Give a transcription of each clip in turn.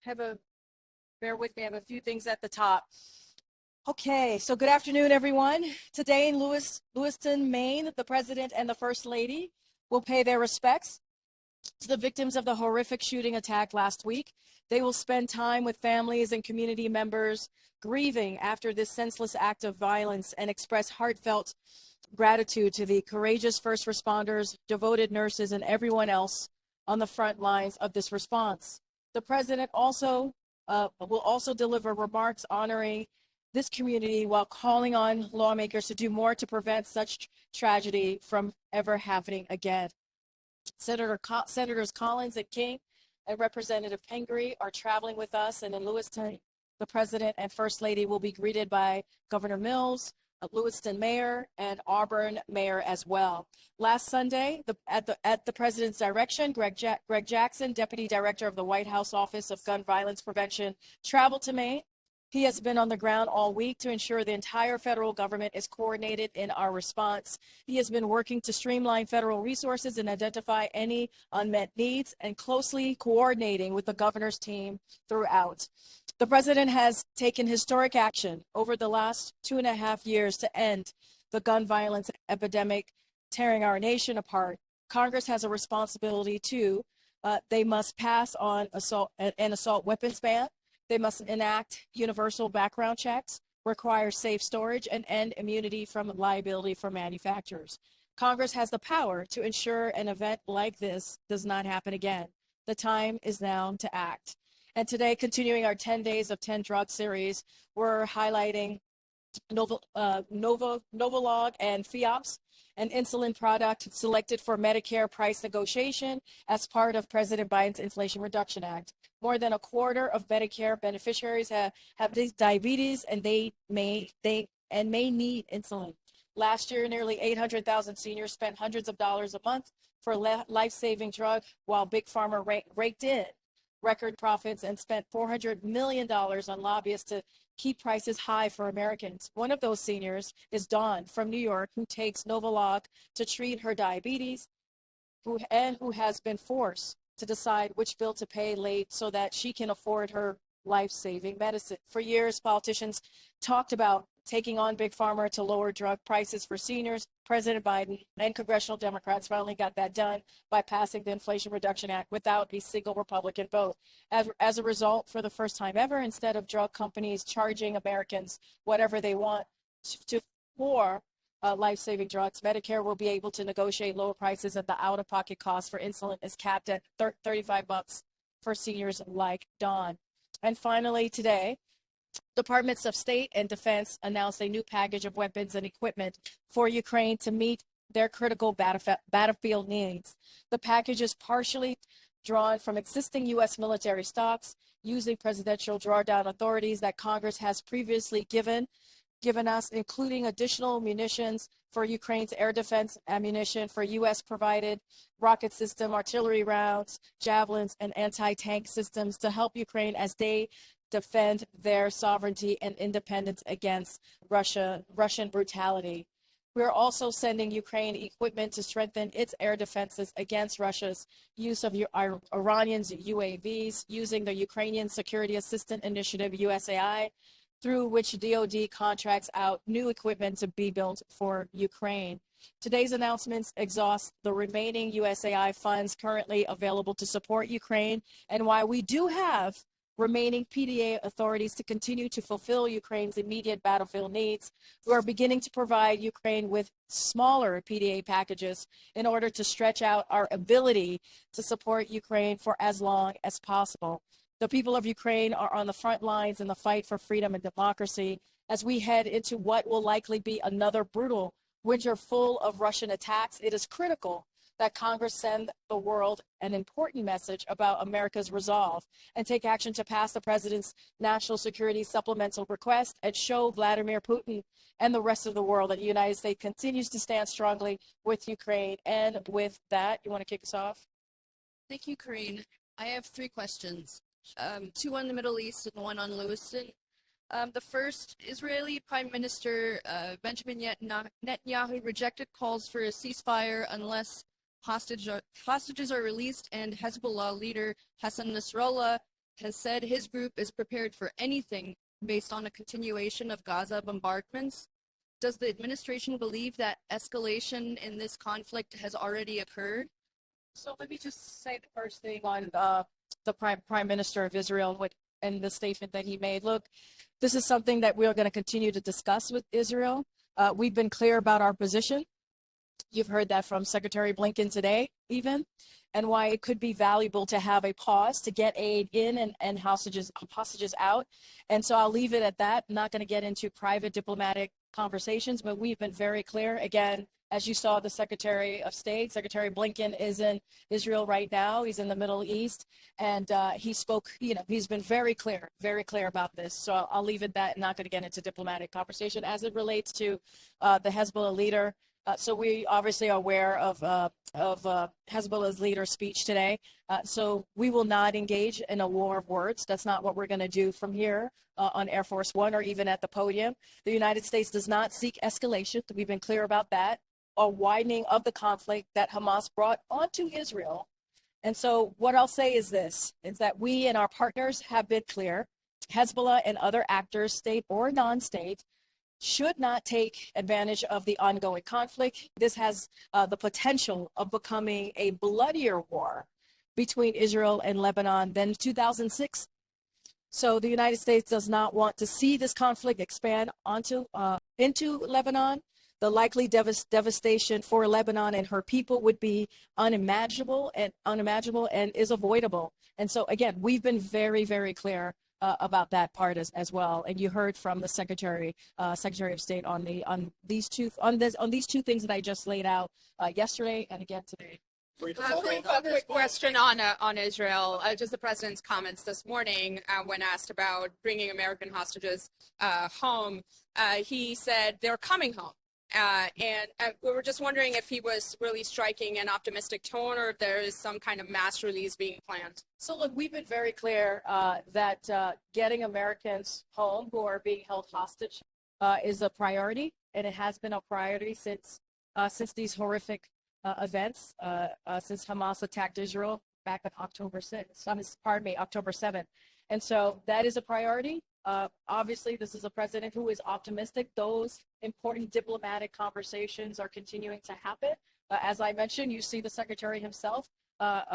bear with me, I have a few things at the top. Okay, so good afternoon, everyone. Today in Lewiston, Maine, the President and the First Lady will pay their respects to the victims of the horrific shooting attack last week. They will spend time with families and community members grieving after this senseless act of violence and express heartfelt gratitude to the courageous first responders, devoted nurses, and everyone else on the front lines of this response. The President will also deliver remarks honoring this community while calling on lawmakers to do more to prevent such tragedy from ever happening again. Senators Collins and King and Representative Pingree are traveling with us, and in Lewiston, the President and First Lady will be greeted by Governor Mills, Lewiston Mayor, and Auburn Mayor as well. Last Sunday, at the President's direction, Greg Jackson, Deputy Director of the White House Office of Gun Violence Prevention, traveled to Maine. He has been on the ground all week to ensure the entire federal government is coordinated in our response. He has been working to streamline federal resources and identify any unmet needs and closely coordinating with the governor's team throughout. The President has taken historic action over the last 2.5 years to end the gun violence epidemic tearing our nation apart. Congress has a responsibility too. They must pass on an assault weapons ban. They must enact universal background checks, require safe storage, and end immunity from liability for manufacturers. Congress has the power to ensure an event like this does not happen again. The time is now to act. And today, continuing our 10 Days of 10 Drug series, we're highlighting Novolog and FIOPS, an insulin product selected for Medicare price negotiation as part of President Biden's Inflation Reduction Act. More than a quarter of Medicare beneficiaries have diabetes, and they may need insulin. Last year, nearly 800,000 seniors spent hundreds of dollars a month for a life-saving drug, while Big Pharma raked in record profits and spent $400 million on lobbyists to keep prices high for Americans. One of those seniors is Dawn from New York, who takes Novolog to treat her diabetes, who has been forced to decide which bill to pay late so that she can afford her life-saving medicine. For years, politicians talked about taking on Big Pharma to lower drug prices for seniors. President Biden and congressional Democrats finally got that done by passing the Inflation Reduction Act without a single Republican vote. As a result, for the first time ever, instead of drug companies charging Americans whatever they want for life-saving drugs, Medicare will be able to negotiate lower prices, and the out-of-pocket cost for insulin is capped at $35 for seniors like Dawn. And finally, today, Departments of State and Defense announced a new package of weapons and equipment for Ukraine to meet their critical battlefield needs. The package is partially drawn from existing U.S. military stocks using presidential drawdown authorities that Congress has previously given us, including additional munitions for Ukraine's air defense ammunition, for U.S. provided rocket system, artillery rounds, javelins, and anti-tank systems to help Ukraine as they defend their sovereignty and independence against Russian brutality. We're also sending Ukraine equipment to strengthen its air defenses against Russia's use of Iranian UAVs, using the Ukrainian Security Assistance Initiative, USAI, through which DoD contracts out new equipment to be built for Ukraine. Today's announcements exhaust the remaining USAI funds currently available to support Ukraine, and while we do have remaining PDA authorities to continue to fulfill Ukraine's immediate battlefield needs, we are beginning to provide Ukraine with smaller PDA packages in order to stretch out our ability to support Ukraine for as long as possible. The people of Ukraine are on the front lines in the fight for freedom and democracy. As we head into what will likely be another brutal winter full of Russian attacks, it is critical that Congress send the world an important message about America's resolve and take action to pass the President's National Security Supplemental Request and show Vladimir Putin and the rest of the world that the United States continues to stand strongly with Ukraine. And with that, you want to kick us off? Thank you, Karine. I have 3 questions, 2 on the Middle East and 1 on Lewiston. The first, Israeli Prime Minister Benjamin Netanyahu rejected calls for a ceasefire unless hostages are released, and Hezbollah leader Hassan Nasrallah has said his group is prepared for anything based on a continuation of Gaza bombardments. Does the administration believe that escalation in this conflict has already occurred? So let me just say the first thing on the Prime Minister of Israel and the statement that he made. Look, this is something that we are going to continue to discuss with Israel. We've been clear about our position. You've heard that from Secretary Blinken today, even, and why it could be valuable to have a pause to get aid in and hostages out. And so I'll leave it at that. I'm not going to get into private diplomatic conversations, but we've been very clear. Again, as you saw, the Secretary of State, Secretary Blinken, is in Israel right now. He's in the Middle East, and he spoke. He's been very clear about this. So I'll leave it at that. I'm not going to get into diplomatic conversation as it relates to the Hezbollah leader. So we obviously are aware of Hezbollah's leader's speech today. So we will not engage in a war of words. That's not what we're going to do from here on Air Force One or even at the podium. The United States does not seek escalation. We've been clear about that, or widening of the conflict that Hamas brought onto Israel. And so what I'll say is this, is that we and our partners have been clear. Hezbollah and other actors, state or non-state, should not take advantage of the ongoing conflict. This has the potential of becoming a bloodier war between Israel and Lebanon than 2006. So the United States does not want to see this conflict expand into Lebanon. The likely devastation for Lebanon and her people would be unimaginable and is avoidable. And so again, we've been very, very clear about that part as well. And you heard from the Secretary of State on these two things that I just laid out yesterday and again today. A quick question on Israel. Just the president's comments this morning when asked about bringing American hostages home. He said they're coming home. And we were just wondering if he was really striking an optimistic tone or if there is some kind of mass release being planned. So look, we've been very clear that getting Americans home who are being held hostage is a priority, and it has been a priority since these horrific events, since Hamas attacked Israel back on October 7th. And so that is a priority. Obviously, this is a president who is optimistic. Those important diplomatic conversations are continuing to happen. As I mentioned, you see the secretary himself,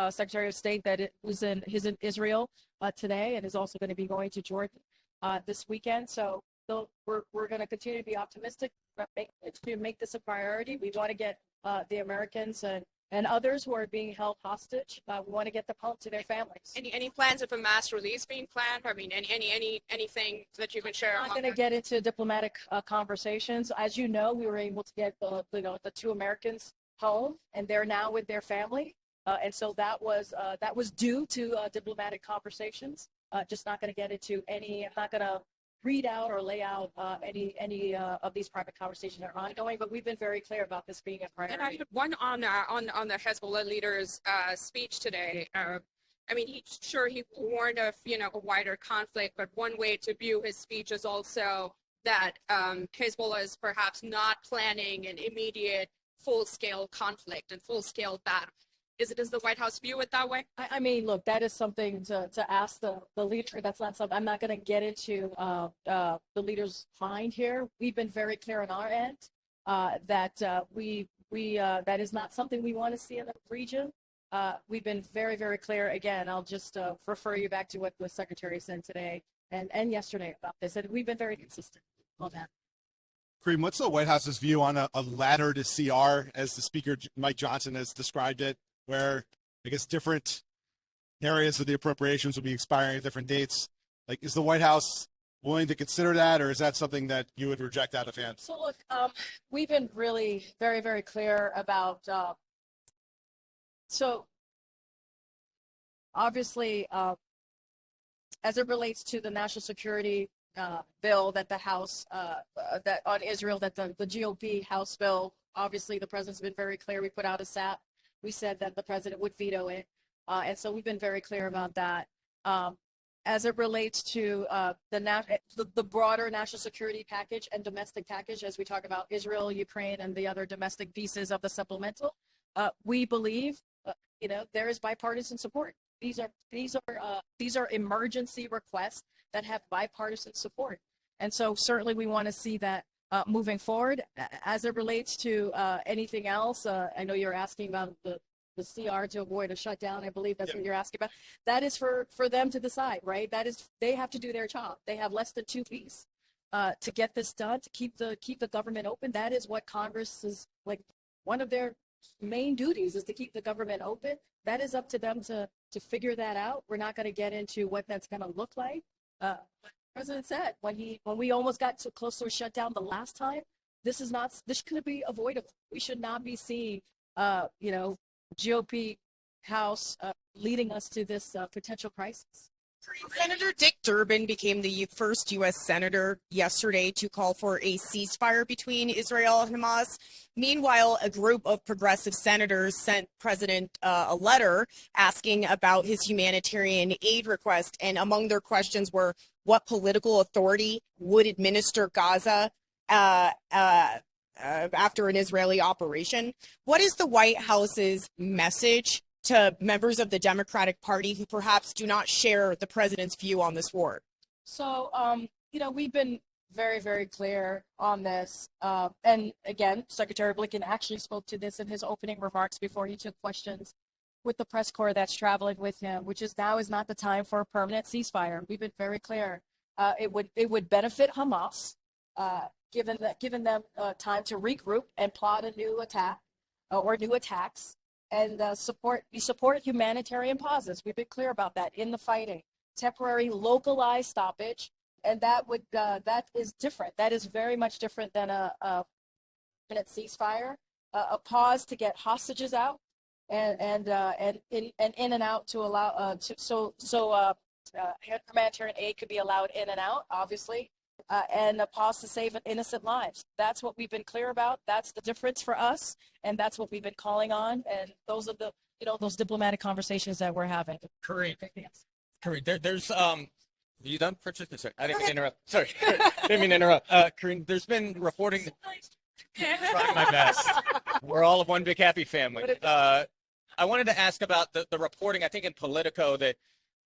Secretary of State, that he's in Israel today and is also going to be going to Jordan this weekend. So we're going to continue to be optimistic to make this a priority. We want to get the Americans and others who are being held hostage. We want to get them home to their families. Any plans of a mass release being planned? I mean, anything that you can share? I'm not going to get into diplomatic conversations. As you know, we were able to get the two Americans home, and they're now with their family. And so that was due to diplomatic conversations. Just not going to get into any. I'm not going to read out or lay out any of these private conversations that are ongoing, but we've been very clear about this being a priority. And I had one on the Hezbollah leader's speech today. I mean, he warned of a wider conflict, but one way to view his speech is also that Hezbollah is perhaps not planning an immediate full-scale conflict and full-scale battle. Does the White House view it that way? I mean, look, that is something to ask the leader. That's not something. I'm not going to get into the leader's mind here. We've been very clear on our end that that is not something we want to see in the region. We've been very, very clear. Again, I'll just refer you back to what the Secretary said today and yesterday about this, and we've been very consistent on that. Karine, what's the White House's view on a ladder to CR, as the Speaker Mike Johnson has described it, where I guess different areas of the appropriations will be expiring at different dates? Like, is the White House willing to consider that, or is that something that you would reject out of hand? So look, we've been really very, very clear about, so obviously, as it relates to the national security bill that the House, that on Israel, that the GOP House bill, obviously the president's been very clear. We put out a SAP. We said that the president would veto it. And so we've been very clear about that. As it relates to the broader national security package and domestic package, as we talk about Israel, Ukraine, and the other domestic pieces of the supplemental, we believe, there is bipartisan support. these are emergency requests that have bipartisan support, and so certainly we want to see that moving forward. As it relates to anything else, I know you're asking about the CR to avoid a shutdown. I believe that's what you're asking about. That is for them to decide, right? That is, they have to do their job. They have less than 2 weeks to get this done, to keep the government open. That is what Congress is like. One of their main duties is to keep the government open. That is up to them to figure that out. We're not going to get into what that's going to look like. The president said when we almost got too close to a shutdown the last time, this could be avoidable. We should not be seeing GOP House leading us to this potential crisis. Senator Dick Durbin became the first U.S. Senator yesterday to call for a ceasefire between Israel and Hamas. Meanwhile, a group of progressive senators sent President a letter asking about his humanitarian aid request. And among their questions were, what political authority would administer Gaza after an Israeli operation? What is the White House's message to members of the Democratic Party who perhaps do not share the president's view on this war? So, we've been very, very clear on this. And again, Secretary Blinken actually spoke to this in his opening remarks before he took questions with the press corps that's traveling with him, which is now is not the time for a permanent ceasefire. We've been very clear. It would benefit Hamas, given them time to regroup and plot a new attack or new attacks. And we support humanitarian pauses. We've been clear about that in the fighting. Temporary localized stoppage, and that is different. That is very much different than a ceasefire. A pause to get hostages out, and in and out to allow humanitarian aid could be allowed in and out, obviously. And a pause to save innocent lives. That's what we've been clear about. That's the difference for us, and that's what we've been calling on. And those are those diplomatic conversations that we're having. Karine, there's are you done for just a second? I didn't mean to interrupt. Sorry, didn't mean to interrupt. Karine, there's been reporting. Trying my best. We're all one big happy family. I wanted to ask about the reporting. I think in Politico that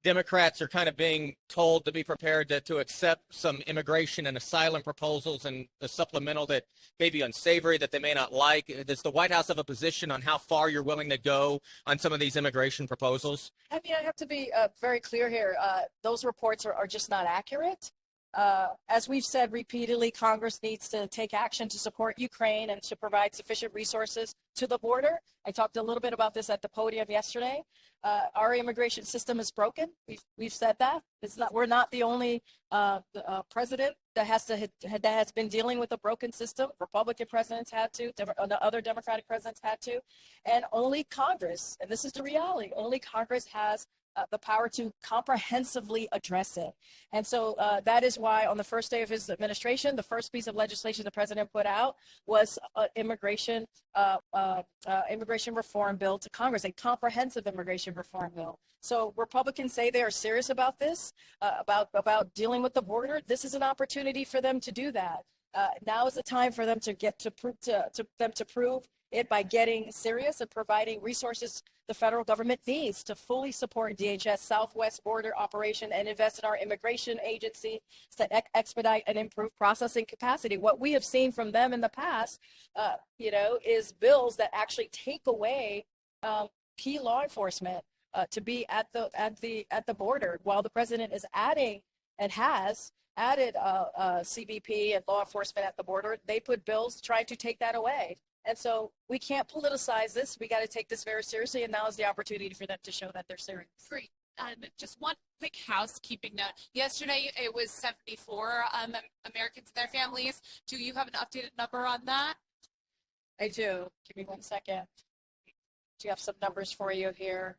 Democrats are kind of being told to be prepared to accept some immigration and asylum proposals and a supplemental that may be unsavory, that they may not like. Does the White House have a position on how far you're willing to go on some of these immigration proposals? I mean, I have to be very clear here. Those reports are just not accurate. As we've said repeatedly, Congress needs to take action to support Ukraine and to provide sufficient resources to the border. I talked a little bit about this at the podium yesterday. Our immigration system is broken. We've said that. We're not the only president that has been dealing with a broken system. Republican presidents had to. Other Democratic presidents had to, and only Congress. And this is the reality. Only Congress has the power to comprehensively address it. And so that is why on the first day of his administration, the first piece of legislation the president put out was immigration reform bill to Congress, a comprehensive immigration reform bill. So Republicans say they are serious about this, about dealing with the border. This is an opportunity for them to do that. Now is the time for them to prove it by getting serious and providing resources the federal government needs to fully support DHS Southwest border operation and invest in our immigration agency to expedite and improve processing capacity. What we have seen from them in the past, is bills that actually take away key law enforcement to be at the border, while the president is adding and has added CBP and law enforcement at the border. They put bills trying to take that away. And so we can't politicize this. We got to take this very seriously. And now is the opportunity for them to show that they're serious. Great. And just one quick housekeeping note. Yesterday, it was 74 Americans and their families. Do you have an updated number on that? I do. Give me 1 second. Do you have some numbers for you here?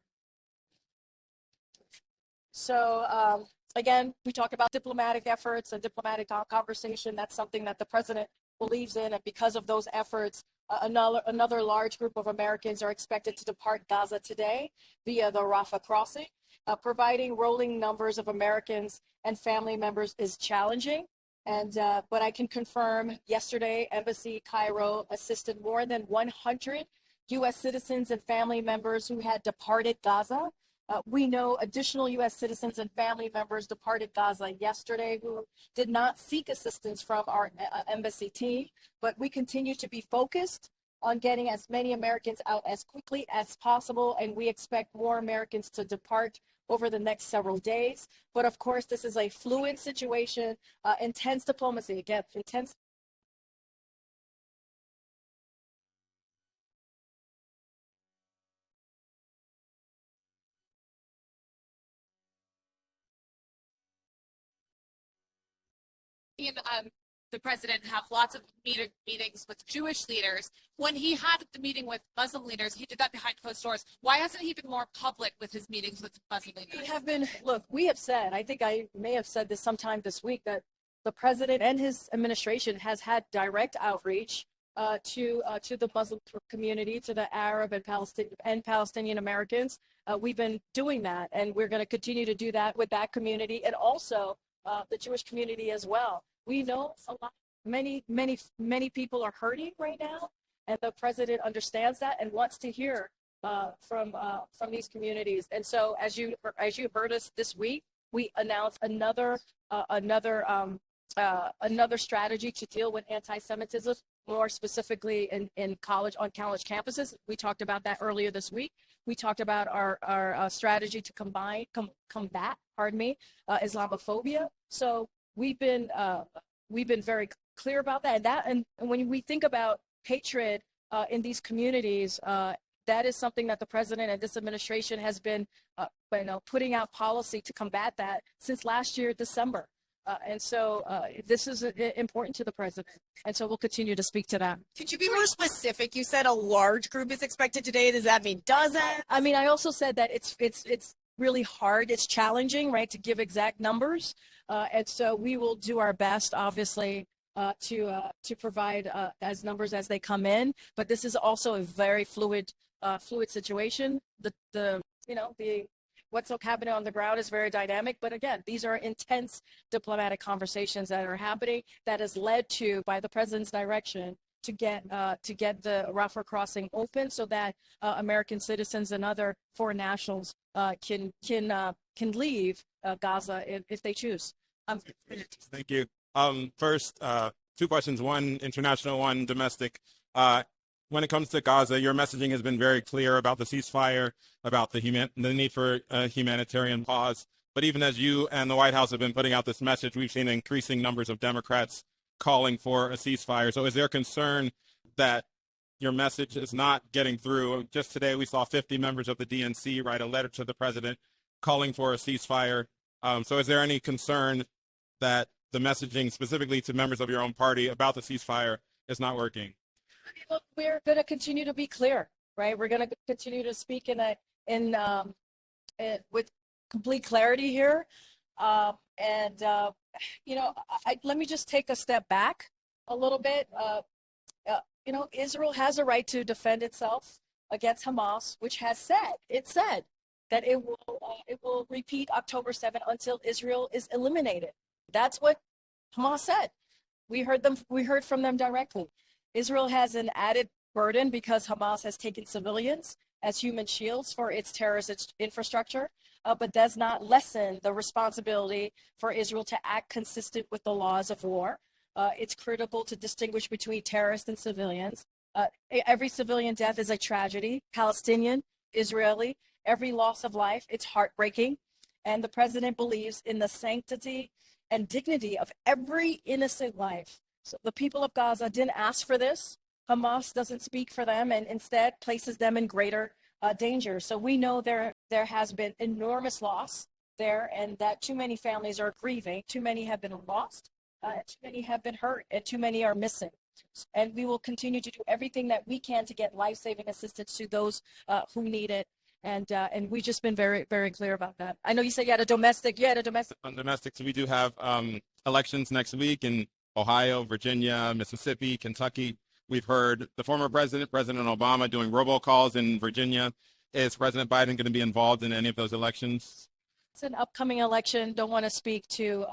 So, again, we talk about diplomatic efforts and diplomatic conversation. That's something that the president believes in. And because of those efforts, another large group of Americans are expected to depart Gaza today via the Rafah crossing. Providing rolling numbers of Americans and family members is challenging. But I can confirm yesterday, Embassy Cairo assisted more than 100 U.S. citizens and family members who had departed Gaza We know additional U.S. citizens and family members departed Gaza yesterday who did not seek assistance from our embassy team, but we continue to be focused on getting as many Americans out as quickly as possible, and we expect more Americans to depart over the next several days. But of course, this is a fluid situation, intense diplomacy, again, intense. And, the president have lots of meetings with Jewish leaders. When he had the meeting with Muslim leaders, he did that behind closed doors. Why hasn't he been more public with his meetings with Muslim leaders? We have been, look, we have said, I think I may have said this sometime this week, that the president and his administration has had direct outreach to the Muslim community, to the Arab and Palestinian Americans. We've been doing that, and we're going to continue to do that with that community and also the Jewish community as well. We know many people are hurting right now, and the president understands that and wants to hear from these communities. And so, as you heard us this week, we announced another strategy to deal with anti-Semitism, more specifically on college campuses. We talked about that earlier this week. We talked about our strategy to combat Islamophobia. So we've been very clear about that. And when we think about hatred in these communities, that is something that the president and this administration has been putting out policy to combat that since last year, December. And so this is important to the president. And so we'll continue to speak to that. Could you be more specific? You said a large group is expected today. Does that mean dozens? I mean, I also said that it's really hard. It's challenging, right, to give exact numbers. And so we will do our best, obviously, to provide as numbers as they come in. But this is also a very fluid situation. What's happening on the ground is very dynamic. But again, these are intense diplomatic conversations that are happening that has led to, by the president's direction, to get the Rafah crossing open so that American citizens and other foreign nationals can leave Gaza if they choose. Thank you. First, two questions, one international, one domestic. When it comes to Gaza, your messaging has been very clear about the ceasefire, about the need for a humanitarian pause. But even as you and the White House have been putting out this message, we've seen increasing numbers of Democrats calling for a ceasefire. So is there concern that your message is not getting through? Just today, we saw 50 members of the DNC write a letter to the president calling for a ceasefire. So is there any concern that the messaging specifically to members of your own party about the ceasefire is not working? Look, we're going to continue to be clear, right? We're going to continue to speak with complete clarity here. Let me just take a step back a little bit. Israel has a right to defend itself against Hamas, which said that it will repeat October 7th until Israel is eliminated. That's what Hamas said. We heard from them directly. Israel has an added burden because Hamas has taken civilians as human shields for its terrorist infrastructure, but does not lessen the responsibility for Israel to act consistent with the laws of war. It's critical to distinguish between terrorists and civilians. Every civilian death is a tragedy, Palestinian, Israeli. Every loss of life, it's heartbreaking. And the president believes in the sanctity and dignity of every innocent life. So the people of Gaza didn't ask for this. Hamas doesn't speak for them and instead places them in greater danger. So we know there has been enormous loss there and that too many families are grieving. Too many have been lost, too many have been hurt, and too many are missing. And we will continue to do everything that we can to get life-saving assistance to those who need it. And we've just been very, very clear about that. I know you said you had a domestic. On domestic, so we do have elections next week in Ohio, Virginia, Mississippi, Kentucky. We've heard the former President Obama, doing robocalls in Virginia. Is President Biden going to be involved in any of those elections? It's an upcoming election. Don't want to speak to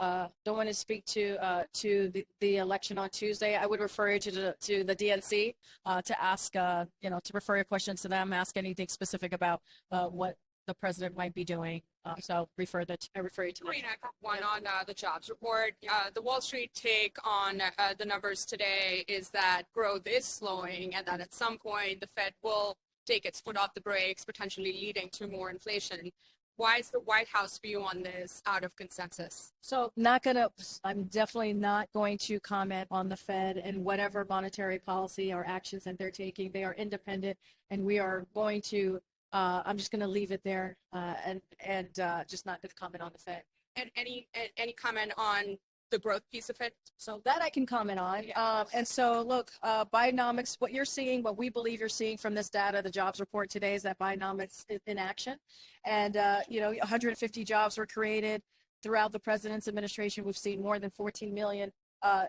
the election on Tuesday. I would refer you to the DNC to ask to refer your questions to them. Ask anything specific about what the president might be doing. So I refer you to Karine, I have one on the jobs report. The Wall Street take on the numbers today is that growth is slowing and that at some point the Fed will take its foot off the brakes, potentially leading to more inflation. Why is the White House view on this out of consensus? So I'm definitely not going to comment on the Fed and whatever monetary policy or actions that they're taking. They are independent, and we are going to, I'm just going to leave it there and just not going to comment on the Fed. And any comment on the growth piece of it? So that I can comment on. And so look, Bidenomics, what we believe you're seeing from this data, the jobs report today is that Bidenomics is in action. And, 150 jobs were created throughout the president's administration. We've seen more than 14 million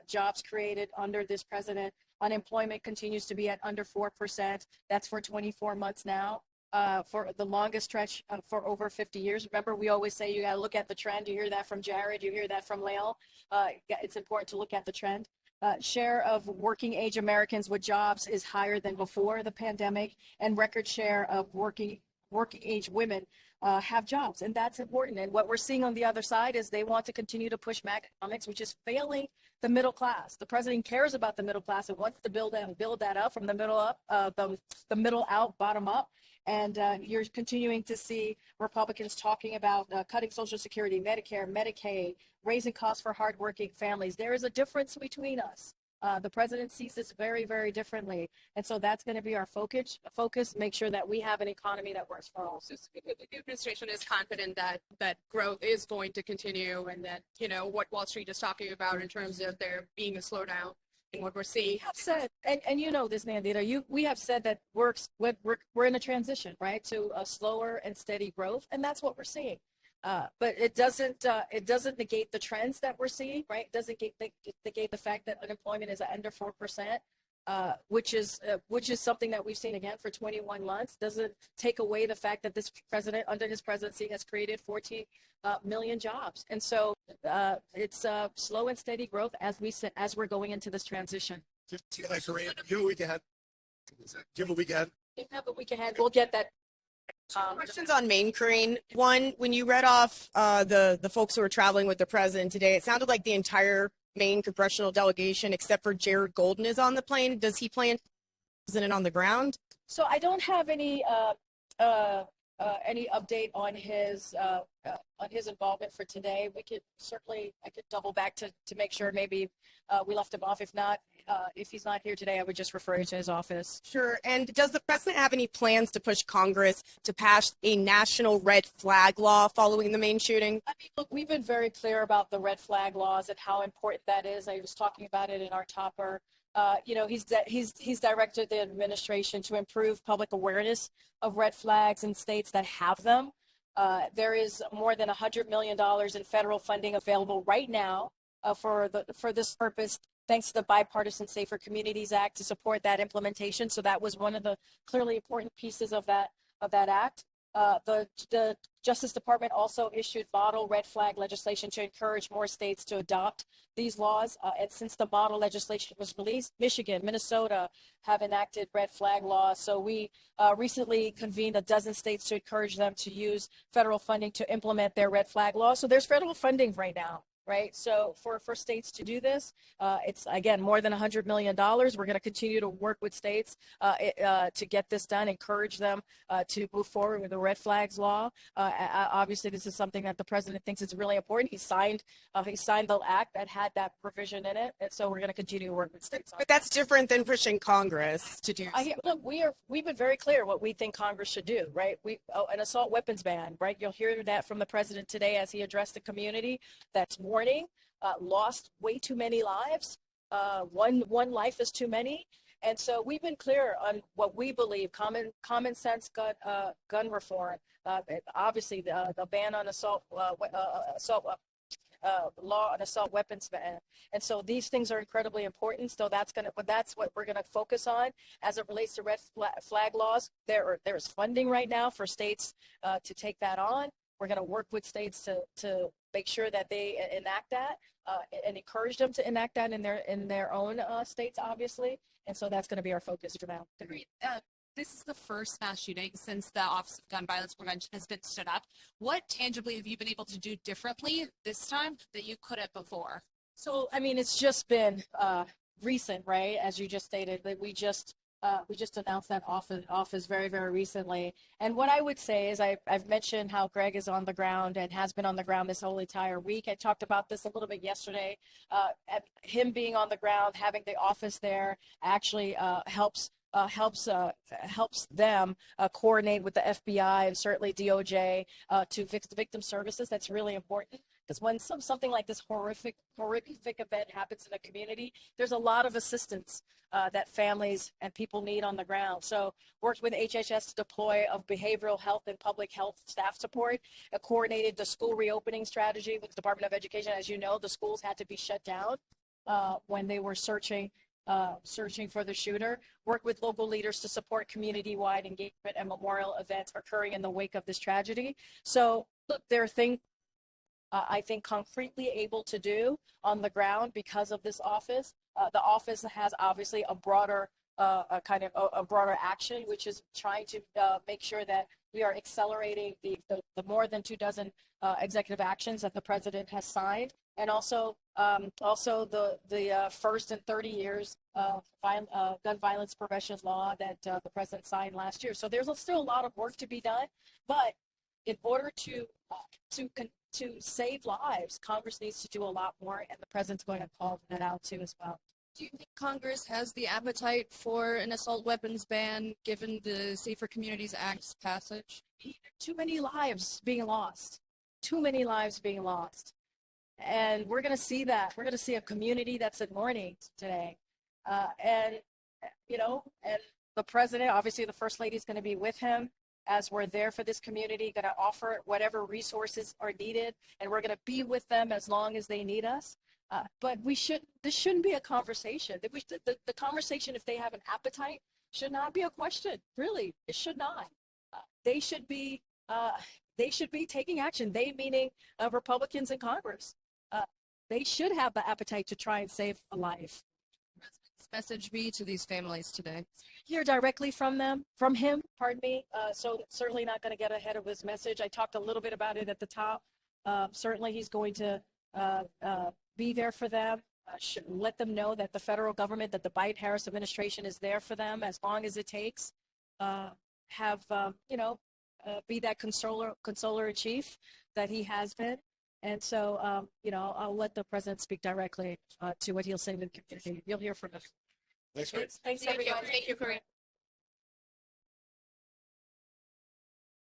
jobs created under this president. Unemployment continues to be at under 4%. That's for 24 months now. For the longest stretch for over 50 years. Remember, we always say you got to look at the trend. You hear that from Jared, you hear that from Lael. It's important to look at the trend. Share of working age Americans with jobs is higher than before the pandemic, and record share of working age women have jobs, and that's important. And what we're seeing on the other side is they want to continue to push economics, which is failing the middle class. The president cares about the middle class and wants to build that up from the middle up, the middle out, bottom up. And you're continuing to see Republicans talking about cutting Social Security, Medicare, Medicaid, raising costs for hardworking families. There is a difference between us. The president sees this very, very differently. And so that's going to be our focus, make sure that we have an economy that works for all. So the administration is confident that growth is going to continue and that, what Wall Street is talking about in terms of there being a slowdown in what we're seeing. We have said, and you know this, Nandita, we have said that we're in a transition, right, to a slower and steady growth, and that's what we're seeing. But it doesn't negate the trends that we're seeing, right? It doesn't negate the fact that unemployment is under 4%, which is something that we've seen again for 21 months. Doesn't take away the fact that this president, under his presidency, has created 14 million jobs, and so it's slow and steady growth as we're going into this transition. Give a week ahead. Give a week ahead. Have a week ahead. We'll get that. Questions on Maine, Karine. One, when you read off the folks who are traveling with the president today, it sounded like the entire Maine congressional delegation, except for Jared Golden, is on the plane. Does he plan to be president on the ground? So I don't have any update on his involvement for today. I could double back to make sure maybe we left him off. If not, if he's not here today, I would just refer you to his office. Sure. And does the president have any plans to push Congress to pass a national red flag law following the Maine shooting? I mean, look, we've been very clear about the red flag laws and how important that is. I was talking about it in our topper. He's directed the administration to improve public awareness of red flags in states that have them. There is more than $100 million in federal funding available right now for this purpose, thanks to the Bipartisan Safer Communities Act, to support that implementation. So that was one of the clearly important pieces of that act. The Justice Department also issued model red flag legislation to encourage more states to adopt these laws. And since the model legislation was released, Michigan, Minnesota have enacted red flag laws. So we recently convened a dozen states to encourage them to use federal funding to implement their red flag laws. So there's federal funding right now. Right. So for states to do this, it's, again, more than $100 million. We're going to continue to work with states to get this done, encourage them to move forward with the red flags law. Obviously, this is something that the president thinks is really important. He signed the act that had that provision in it. And so we're going to continue to work with states. But that's different than pushing Congress to do. Look, we've been very clear what we think Congress should do. Right. An assault weapons ban. Right. You'll hear that from the president today as he addressed the community. That's warning, lost way too many lives. One life is too many. And so we've been clear on what we believe, common sense gun reform. Obviously, the ban on assault law on assault weapons ban. And so these things are incredibly important. So that's what we're gonna focus on as it relates to red flag laws. There's funding right now for states to take that on. We're going to work with states to make sure that they enact that and encourage them to enact that in their own states, obviously. And so that's going to be our focus for now. this is the first mass shooting since the Office of Gun Violence Prevention has been stood up. What tangibly have you been able to do differently this time that you couldn't before? So, I mean, it's just been recent, right? As you just stated, that we just announced that office very, very recently. And what I would say is I've mentioned how Greg is on the ground and has been on the ground this whole entire week. I talked about this a little bit yesterday. Him being on the ground, having the office there actually helps them coordinate with the FBI and certainly DOJ to fix the victim services. That's really important because when something like this horrific event happens in a community, there's a lot of assistance that families and people need on the ground. So worked with HHS to deploy of behavioral health and public health staff support, coordinated the school reopening strategy with the Department of Education. As you know, the schools had to be shut down when they were searching for the shooter. Work with local leaders to support community-wide engagement and memorial events occurring in the wake of this tragedy. So look, there are things I think concretely able to do on the ground because of this office. The office has obviously a broader a broader action, which is trying to make sure that we are accelerating the more than 24 executive actions that the president has signed, and also the first in 30 years gun violence prevention law that the president signed last year. So there's still a lot of work to be done, but in order to save lives, Congress needs to do a lot more, and the president's going to call that out too as well. Do you think Congress has the appetite for an assault weapons ban given the Safer Communities Act's passage? Too many lives being lost. Too many lives being lost. And we're going to see that. We're going to see a community that's in mourning today. And the president, obviously the first lady, is going to be with him as we're there for this community, going to offer whatever resources are needed, and we're going to be with them as long as they need us. But this shouldn't be a conversation. The conversation, if they have an appetite, should not be a question. Really, it should not. They should be taking action. They meaning Republicans in Congress. They should have the appetite to try and save a life. Message be to these families today? Hear directly from him, pardon me. So certainly not going to get ahead of his message. I talked a little bit about it at the top. Certainly he's going to be there for them. Let them know that the federal government, that the Biden-Harris administration is there for them as long as it takes. Be that consoler in chief that he has been. And so, I'll let the president speak directly to what he'll say to the community. You'll hear from him. Thanks, Greg. Thanks, everyone. Thank you, Karine.